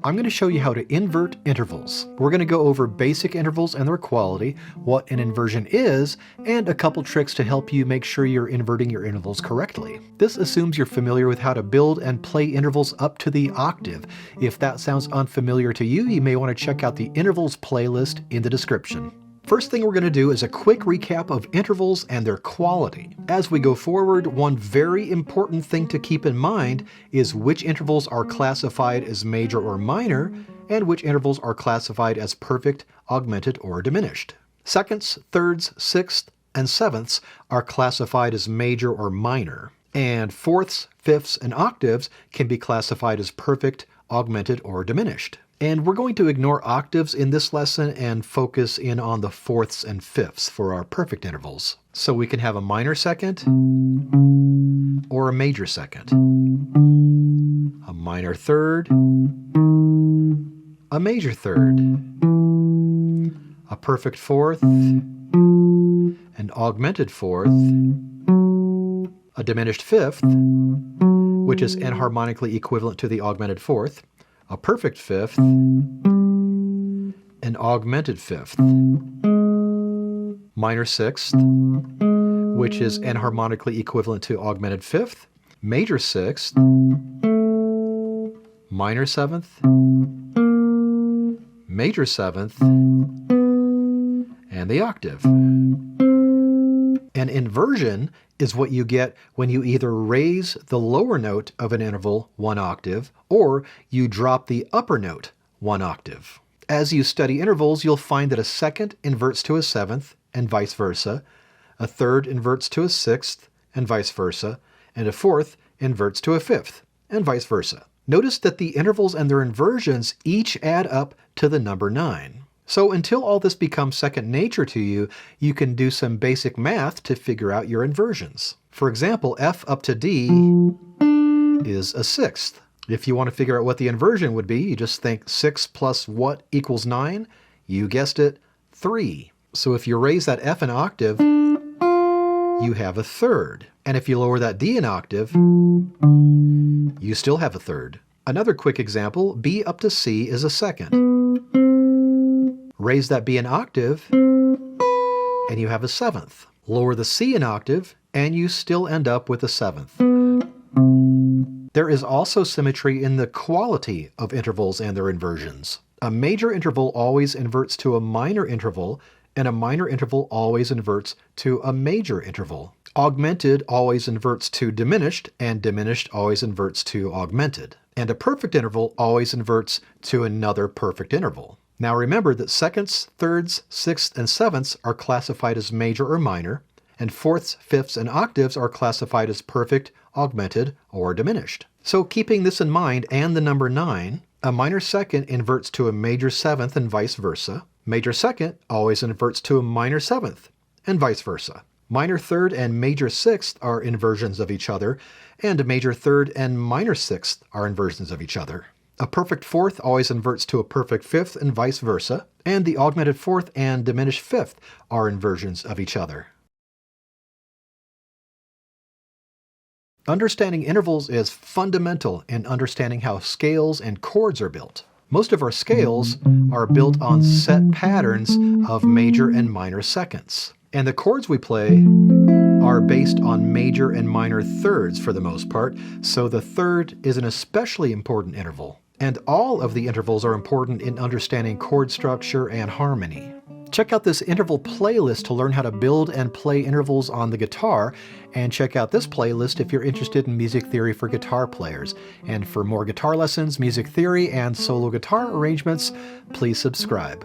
I'm going to show you how to invert intervals. We're going to go over basic intervals and their quality, what an inversion is, and a couple tricks to help you make sure you're inverting your intervals correctly. This assumes you're familiar with how to build and play intervals up to the octave. If that sounds unfamiliar to you, you may want to check out the intervals playlist in the description. First thing we're going to do is a quick recap of intervals and their quality. As we go forward, one very important thing to keep in mind is which intervals are classified as major or minor, and which intervals are classified as perfect, augmented, or diminished. Seconds, thirds, sixths, and sevenths are classified as major or minor, and fourths, fifths, and octaves can be classified as perfect, augmented, or diminished. And we're going to ignore octaves in this lesson and focus in on the fourths and fifths for our perfect intervals. So we can have a minor second or a major second, a minor third, a major third, a perfect fourth, an augmented fourth, a diminished fifth, which is enharmonically equivalent to the augmented fourth, a perfect fifth, an augmented fifth, minor sixth, which is enharmonically equivalent to augmented fifth, major sixth, minor seventh, major seventh, and the octave. An inversion is what you get when you either raise the lower note of an interval one octave or you drop the upper note one octave. As you study intervals, you'll find that a second inverts to a seventh and vice versa, a third inverts to a sixth and vice versa, and a fourth inverts to a fifth and vice versa. Notice that the intervals and their inversions each add up to the number 9. So until all this becomes second nature to you, you can do some basic math to figure out your inversions. For example, F up to D is a sixth. If you want to figure out what the inversion would be, you just think 6 plus what equals 9? You guessed it, 3. So if you raise that F an octave, you have a third. And if you lower that D an octave, you still have a third. Another quick example, B up to C is a second. Raise that B an octave, and you have a seventh. Lower the C an octave, and you still end up with a seventh. There is also symmetry in the quality of intervals and their inversions. A major interval always inverts to a minor interval, and a minor interval always inverts to a major interval. Augmented always inverts to diminished, and diminished always inverts to augmented. And a perfect interval always inverts to another perfect interval. Now remember that seconds, thirds, sixths, and sevenths are classified as major or minor, and fourths, fifths, and octaves are classified as perfect, augmented, or diminished. So keeping this in mind and the number 9, a minor second inverts to a major seventh and vice versa. Major second always inverts to a minor seventh, and vice versa. Minor third and major sixth are inversions of each other, and major third and minor sixth are inversions of each other. A perfect fourth always inverts to a perfect fifth and vice versa, and the augmented fourth and diminished fifth are inversions of each other. Understanding intervals is fundamental in understanding how scales and chords are built. Most of our scales are built on set patterns of major and minor seconds, and the chords we play are based on major and minor thirds for the most part, so the third is an especially important interval. And all of the intervals are important in understanding chord structure and harmony. Check out this interval playlist to learn how to build and play intervals on the guitar, and check out this playlist if you're interested in music theory for guitar players. And for more guitar lessons, music theory, and solo guitar arrangements, please subscribe.